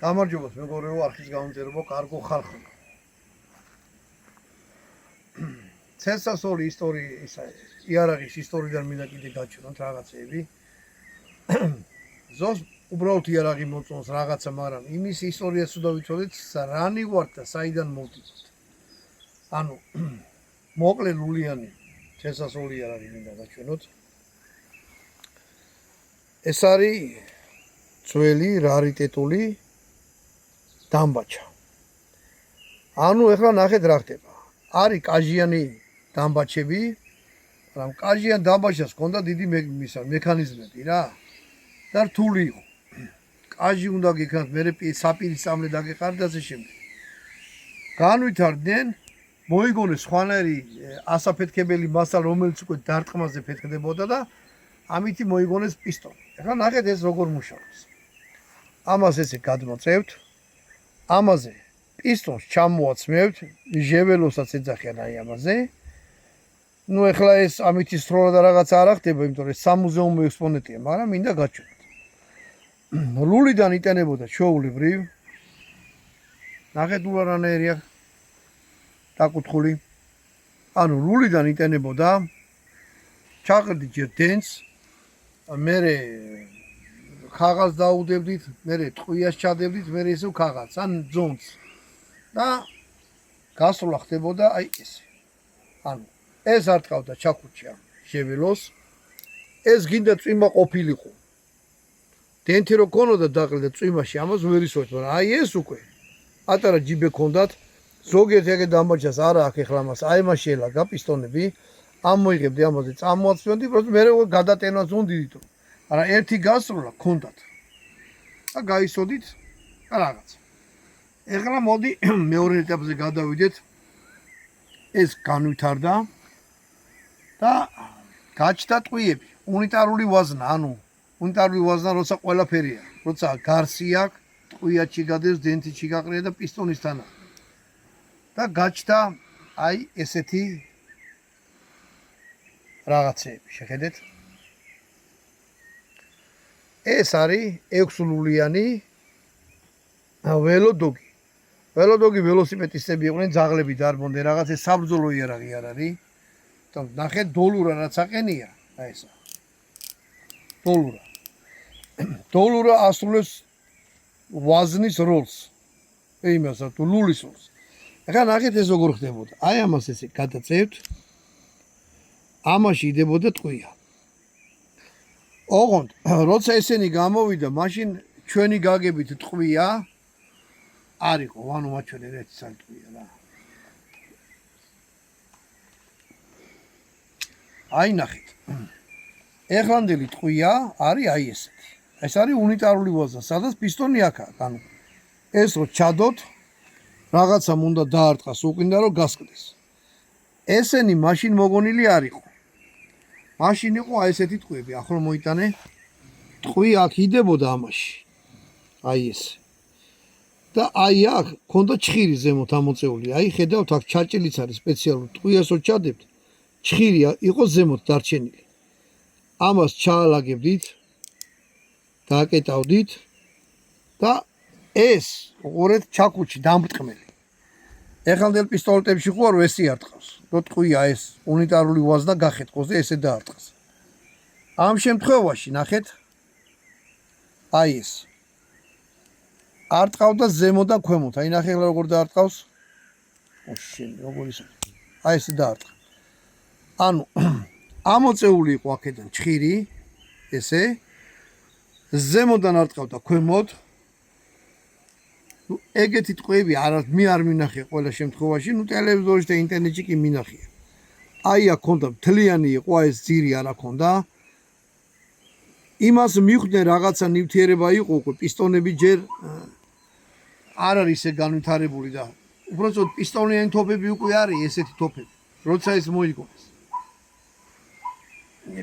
გამარჯობათ მეგობრებო, არხის გამომწერებო, კარგო ხალხო. ცეცხლსასროლი იარაღის ისტორიიდან მინდა კიდე გაჩვენოთ რაღაცეები. ზოს უბრალოდ იარაღი მოწონს რაღაცა, მაგრამ იმის ისტორიას უნდა ვიცოდეთ, რანი ვართ და საიდან მოვდივართ. ანუ მოკლე ლულიანი ცეცხლსასროლი იარაღი მინდა გაჩვენოთ. ეს არის ძველი რარიტეტული დამბაჩა. ანუ ეხლა ნახეთ რა ხდება. არის კაჟიანი დამბაჩები, მაგრამ კაჟიან დამბაჩას ჰქონდა დიდი მექანიზმები რა. და რთული იყო. კაჟი უნდა გიქნათ, მერე საპირის წამლე დაგეყარდ და ასე შემდეგ. განვითარდნენ, მოიგონეს სხვანაირი ასაფეთქებელი მასალა, რომელიც უკვე დარტყმაზე ფეთქდებოდა და ამით მოიგონეს პისტოლი. ეხლა ნახეთ ეს როგორ მუშაობს. ამას ესე გადმოწევთ. ამაზე პისტოლს ჩამოაცმევთ, ჟეველოსაც ეძახიან აი ამაზე. ნუ ეხლა ეს ამით სროლა და რაღაცა არ ხდება, იმიტომ რომ სამუზეუმო ექსპონატია, მაგრამ მინდა გაჩვენოთ. ლულიდან იტანებოდა ჩვეულებრივ. ნახეთ ულარანაირია დაკუთხული. ანუ ლულიდან იტანებოდა ჩაყრდით ჯერ დენს, მერე ხაღას დაუდებდით, მერე ტყვიას ჩადებდით, მერე ისევ ხაღას ან ძონს. და გასვლა ხდებოდა აი ესე. ანუ ეს არ ტყავდა ჩაქუჩა ჟეველოს. ეს გინდა წვიმა ყოფილიყო. დენთი რო ქონოდა დაყრდა წვიმაში, ამას ვერ ისვეთ, მაგრამ აი ეს უკვე პატარა ჯიბე ქონდათ. ზოგიერთ ეგ დამბაჩას არა აქ ეხლა მას აი მას შეელაგა პისტონები. ამ მოიღებდი ამაზე წამოაცვენდი, პროსტ მე გადატენას უნდიდით. მაგრამ ერთი გასროლა ქონდათ. და გაისოდით რაღაც. ეხლა მოდი მეორე ეტაპზე გადავიდეთ. ეს განვითარდა და გაჩნდა ტყვიები, უნიტარული ვაზნა, ანუ უნიტარული ვაზნა როცა ყველაფერია, როცა გარსი აქვს, ტყვიაჩი გადის, დენთიჩი გაყრია და პისტონისთან. და გაჩნდა აი ესეთი რაღაცეები, შეხედეთ. ეს არის 6 ლულიანი ველოდოგი. ველოდოგი ველოსიპედისტები იყვნენ, ძაღლები დარბონდნენ, რაღაც ეს საბრძოლო იარაღი არ არის. ნახეთ დოლურა რაც აყენია, აი ესა. დოლურა. დოლურა ასრულებს ვაზნის როლს. იმას თუ ლულის როლს. ეხლა ნახეთ ეს როგორ ხდებოდა. აი ამას ესე გადაწევთ. ამაში იდებოდა ტყვია. ოღონდ, როცა ესენი გამოვიდა, მაშინ ჩვენი გაგებით ტყვია არ იყო, ანუ მაჩვენე ერთი სალტყვია რა. აი ნახეთ. ეხლანდელი ტყვია არის აი ესეთი. ეს არის უნიტარული ვაზნა, სადაც პისტონი აქაა, ანუ ეს რო ჩადოთ, რაღაცამ უნდა დაარტყას, უკინდა რომ გასკდეს. ესენი მაშინ მოგონილი არ იყო. მაშინ იყო აი ესეთი ტყვიები, ახლა მოიტანე. ტყვი აქ იდებოდა ამაში. აი ეს. და აი აქ ქონდა ჩხირი ზემოთ ამოწეული. აი ხედავთ აქ ჩაჭილიც არის სპეციალური. ტყვიას რო ჩადებთ, ჩხირი იყო ზემოთ დარჩენილი. ამას ჩაალაგებდით, დააკეტავდით და ეს უყურეთ ჩაქუჩი დამბრტყმელი. ეხანდელ პისტოლეტებში ხო არ ვესი არტყავს. რო ტყვია ეს უნიტარული ვაზნა გახეთქოს და ესე დაარტყას. ამ შემთხვევაში ნახეთ აი ეს არტყავდა ზემოდან ქვემოთ. აი ნახე როგორ დაარტყავს. ოშენ როგორ ისე. აი ესე დაარტყა. ანუ ამოწეული იყო აქედან ჩხირი ესე ზემოდან არტყავდა ქვემოთ. ეგეთი ტყვიები მე არ მინახე ყველა შემთხვევაში, ნუ ტელევიზორში და ინტერნეტში კი მინახია. აი აქ ქონდა მთლიანი იყო, ეს ძირი არა ქონდა. იმას მიხვდნენ რაღაცა ნივთიერება იყო უკვე, პისტონები ჯერ არ არის ისე განვითარებული და უბრალოდ პისტონიანი თოფები უკვე არის ესეთი თოფები, როცა ეს მოიგონეს.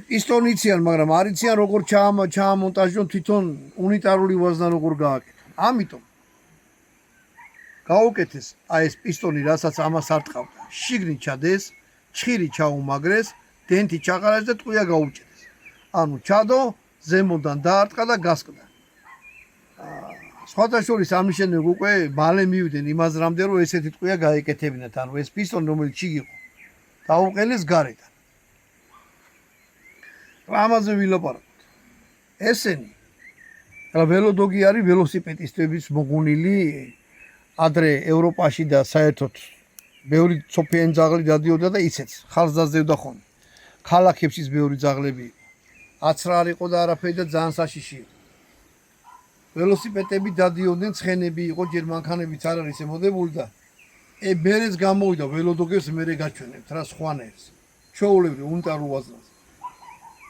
პისტონი იციან, მაგრამ არ იციან როგორ ჩაამონტაჟონ თვითონ უნიტარული ვაზნა როგორ გააკეთონ. ამიტომ გაუკეთეს აი ეს პისტონი, რასაც ამას არ ტყავდა. შიგნით ჩადეს, ჩხირი ჩაუმაგრეს, დენთი ჩაყარეს და ტყვია გაუჭდეს. ანუ ჩადო, ზემოდან დაარტყა და გასკდა. სხვათა შორის ამის შემდეგ უკვე მალე მივიდნენ იმას რამდენ რომ ესეთი ტყვია გაეკეთებინათ, ანუ ეს პისტონი რომელიც ჩიგიყო დაუყენეს გარედან. ამაზე ვილაპარაკოთ. ესენი რა ველოდოგი არის ველოსიპედისტების მოგუნილი ადრე ევროპაში და საერთოდ ბევრი სოფიენ ძაღლი დადიოდა და ისეც ხალხს დაძევდა ხოლმე. ქალაქებშიც ბევრი ძაღლები იყო. აცრა არ იყო და არაფერი და ძალიან საშიში იყო. ველოსიპედები დადიოდნენ, ცხენები იყო, ჯერ მანქანებიც არ არის ემოდებული და მერეც გამოვიდა ველოდოგებს მერე გაჩვენებთ რა სხვანაირს. ჩაულებრი უნტარულ ვაზნას.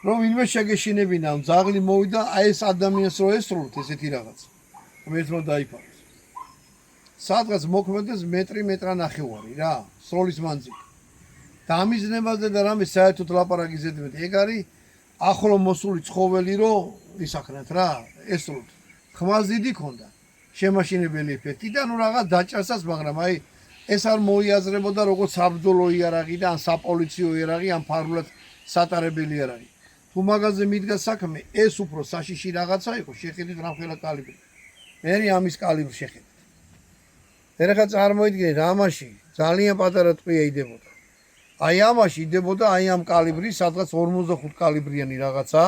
რომ ვინმე შეგეშინებინა, ძაღლი მოვიდა, აი ეს ადამიანს რო ესრულოთ ესეთი რაღაც. მეც რომ დაიფაროს. სადღაც მოქმედებს მეტრ-ნახევარი რა, სროლის მანძილი. და ამის ნებაზე და რამე საერთოდ ლაპარაკი ზედმეტ. ეგ არის ახლო მოსული ცხოველი რო ისახნათ რა, ესრულოთ. ხმას დიდი ქონდა შემაშინებელი ეფექტი და ნუ რაღაც დაჭასაც, მაგრამ აი ეს არ მოიაზრებოდა როგორც საბრძოლო იარაღი და ან საპოლიციო იარაღი, ან ფარულად სატარებელი იარაღი. თუ მაგაზე მიდგა საქმე, ეს უფრო საშიში რაღაცა იყო, შეხედით რამხელა კალიბრი. მე ამის კალიბრი შეხედით. ერახა წარმოიდგინეთ, ამაში ძალიან პატარა ტყვია იდებოდა. აი ამაში იდებოდა აი ამ კალიბრი, სადღაც 45 კალიბრიანი რაღაცა.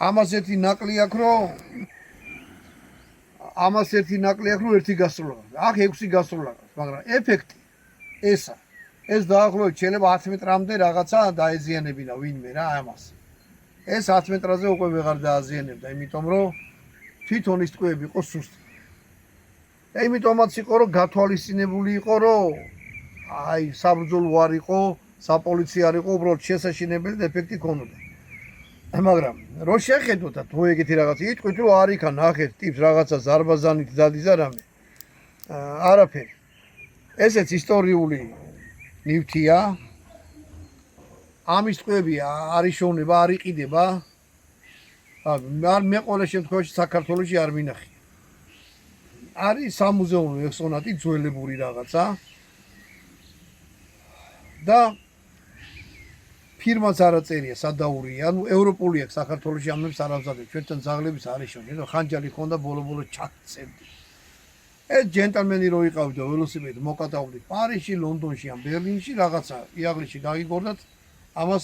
ამას ერთი ნაკლი აქვს, რომ ერთი გასროლა. აქ 6 გასროლა, მაგრამ ეფექტი ესა. ეს დაახლოებით შეიძლება 10 მეტრამდე რაღაცა დაეზიანებინა ვინმე რა ამას. ეს 10 მეტრაზე უკვე ვეღარ დააზიანებდა, იმიტომ რომ თვითონ ის ტყვეები იყო სუსტი. და იმიტომაც იყო რომ გათვალისწინებული იყო რომ აი საბრძოლო არ იყო, საპოლიციო არ იყო, უბრალოდ შესაშინებელი და ეფექტი ქონოდა. მაგრამ რო შეხედოთ თუ ეგეთი რაღაცა იტყვით რომ არ იქა ნახეთ ტიპს რაღაცა ზარბაზანით დადის და რამე. არაფერი. ესეც ისტორიული ნივთია. ამის ტყვეები არ იშოვნება, არ იყიდება. მე ყოველ შემთხვევაში საქართველოში არ მინახია. არის სამუზეუმო ექსპონატი ძველებური რაღაცა. და ფირმაც არ აწერია სადაურია, ანუ ევროპული აქვს საქართველოში ამებს არ ამზადებს. ჩვენთან ძაღლების არ იშოვდნენ, რომ ხანჯალი ხონდა ბოლო-ბოლო ჩაკცევდი. ეს ჯენტლმენი რო იყავდა ველოსიპედი მოკატავდი პარიზში, ლონდონში ან ბერლინში რაღაცა იაღლიში გაგიგორდათ, ამას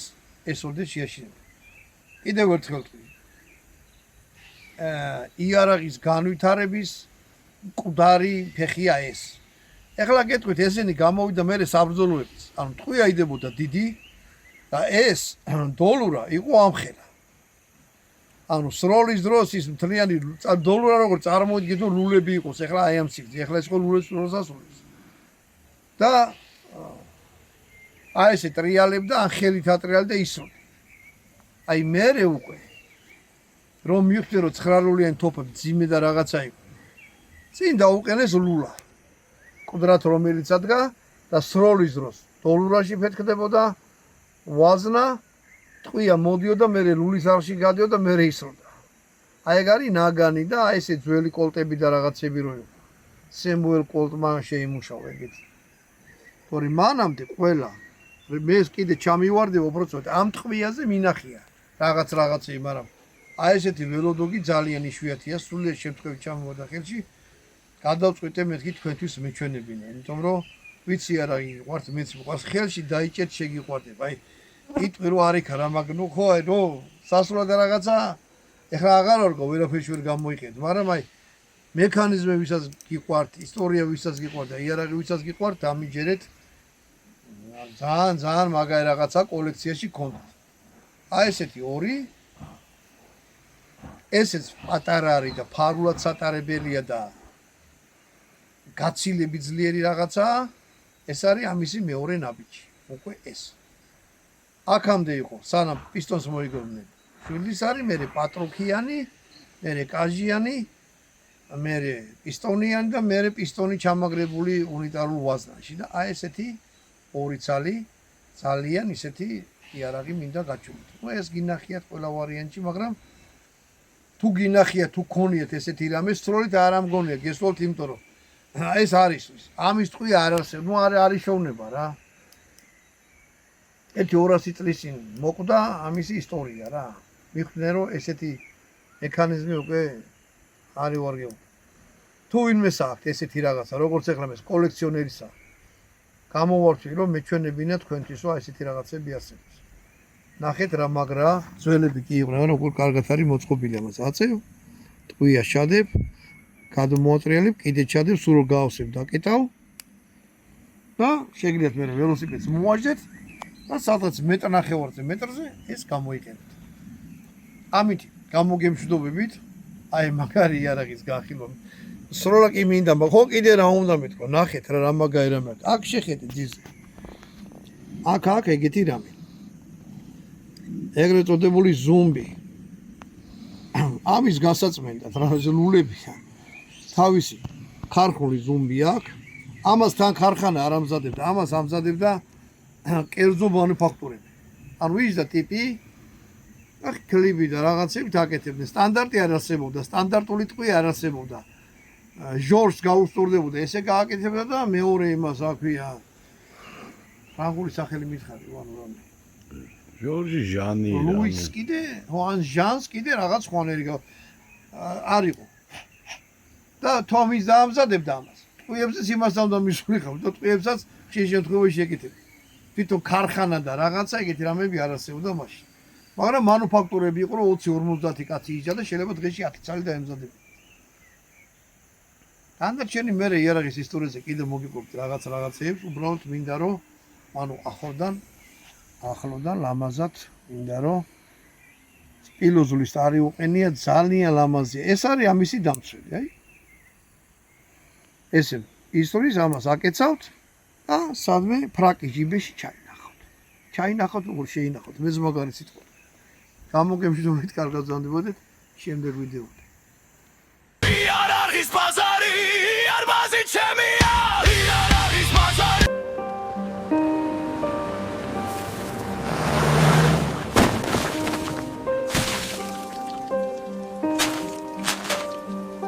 ესურდეთ შეაშინებდა. კიდევ ერთხელ თქვი. იარაღის განვითარების მკვდარი ფეხია ეს. ეხლა გეტყვით, ესენი გამოვიდა მერე საბრძოლოებიც. ანუ ტყვია იდებოდა დიდი და ეს დოლურა იყო ამხელა. ანუ სროლის დროს ის მთლიანი დოლურა როგორ წარმოიდგინეთ, რომ ლულები იყოს, ეხლა აი ამ სიგრძე, ეხლა ეს ხო ლულებს როსასრულებს. და აი ესე ტრიალებდა, ან ხელით ატრიალდა ისროდა. აი მერე უკვე რომ მივხვდი რომ 9-ლულიანი თოფები ძიმე და რაღაცა იყო. წინ დაუყენეს ლულა. მკვდრად რომელიც ადგა და სროლის დროს დოლურაში ფეთქდებოდა ვაზნა, ტყვია მოდიოდა, მერე ლულის არხში გადიოდა, მერე ისროდა. აი ეგ არის ნაგანი და აი ესე ძველი კოლტები და რაღაცები რო იყო. სემუელ კოლტმა შეიმუშავა ეგეთი. თორე მანამდე ყველა მე კიდე ჩამივარდება უბრალოდ ამ ტყვიაზე მინახია რაღაცები, მაგრამ აი ესეთი ველოდოგი ძალიან იშვიათია, სულიერ შემთხვევაში ჩამოვარდა ხელში. გადავწყვიტე მეთქი თქვენთვის მეჩვენებინა, იმიტომ რომ ვიცი არა ვართ მეც მიყვარს ხელში დაიჭერთ შეგიყვარდება. აი იტყვი რომ არ იქა რა, მაგრამ ნუ ხო აი რო სასურველი რაღაცა ეხლა აღარ ვარგო, ვერაფერში ვერ გამოიყენეთ, მაგრამ აი მექანიზმი ვისაც გიყვართ, ისტორია ვისაც გიყვართ და იარაღი ვისაც გიყვართ, ამიჯერეთ ძალიან მაგარი რაღაცა კოლექციაში გქონდათ. აი ესეთი ორი ესეც პატარა არის და ფარულად სატარებელია და გაცილები ძლიერი რაღაცა, ეს არის ამისი მეორე ნაბიჯი, უკვე ეს. აქამდე იყო, სანამ პისტონს მოიგონდნენ. შვილის არის, მერე პატროქიანი, მერე კაჟიანი, მერე პისტონიანი და მერე პისტონი ჩამაგრებული უნიტარულ ვაზნაში და აი ესეთი ორი ცალი ძალიან ისეთი იარაღი მინდა გაჩვენოთ. ნუ ეს გინახიათ ყველა ვარიანტში, მაგრამ თუ გინახიათ, თუ გქონიათ ესეთი რამე, სწორედ არ ამგონია, გესვლთ, იმიტომ რომ ეს არის ამის ტყვია არ არსებობს, ნუ არ იშოვნება რა. ერთი 200 წლის წინ მოკვდა ამისი ისტორია რა. მიხვდნენ რომ ესეთი მექანიზმი უკვე არის ვარგებული. თუ ვინმე საქვთ ესეთი რაღაცა, როგორც ეხლა მე კოლექციონერისა. გამოვარჩი რომ მეჩვენებინა თქვენთვის რომ ესეთი რაღაცები არსებობს. ნახეთ რა მაგრა, ძველები კი იყვნენ, როგორ კარგად არის მოწყობილი ამას. აწევ, ტყვია შადებ, გადმოატრიალებ, კიდე ჩადებ, სულ რო გავსებ, დაკეტავ და შეგიძლიათ მე ველოსიპედს მოაჯდეთ და სადღაც მეტრ-ნახევარზე, მეტრზე ეს გამოიყენებთ. ამით გამოგემშვიდობებით, აი მაგარი იარაღის განხილვა. სროლა კი მინდა, ხო კიდე რა უნდა მეთქვა, ნახეთ რა მაგარი რამე. აქ შეხედეთ ძირზე. აქ ეგეთი რამე. ეგრეთ წოდებული ზუმბი. ამის გასაწმენდად რა ლულებია. თავისი ქარხული ზუმბი აქვს. ამასთან ქარხანა არ ამზადებდა, ამას ამზადებდა კერძო მანუფაქტურები. ანუ ის და ტიპი აქ კლიბი და რაღაცები დაკეთებდნენ. სტანდარტი არ არსებობდა, სტანდარტული ტყვია არ არსებობდა. ჟორჟს გაუსწორდებოდა, ესე გააკეთებდა და მეორე იმას რა ქვია. ფრანგული სახელი მითხარი, ანუ რამე. ჟორჟი ჟანი რა. ლუის კიდე, ან ჟანს კიდე რაღაც ხვანერი არ იყო. და თომის დაამზადებდა ამას. ტყვიებსაც იმას უნდა მისულიყავ და ტყვიებსაც ხშირ შემთხვევაში ეკეთებდა. თვითონ ქარხანა და რაღაცა ეგეთი რამები არ არსებობდა მაშინ. მაგრამ მანუფაქტურები იყო რომ 20-50 კაცი იჯდა და შეიძლება დღეში 10 წელი დაემზადებოდა. დანარჩენი მე იარაღის ისტორიაზე კიდე მოგიყვებით რაღაცეებს, უბრალოდ მინდა რომ ანუ ახლოდან ლამაზად მინდა რომ სპილოზულის არი უყენია ძალიან ლამაზია. ეს არის ამისი დამცველი, აი. ესე ისტორიის ამას აკეცავთ და სადმე ფრაკი ჯიბეში ჩაინახავთ. ჩაინახავთ როგორ შეინახავთ, მე ზმაგარი სიტყვა. გამოგემშვიდობებით, კარგად ზანდებოდეთ შემდეგ ვიდეოზე. იარაღის ბაზარი არ ბაზი ჩემია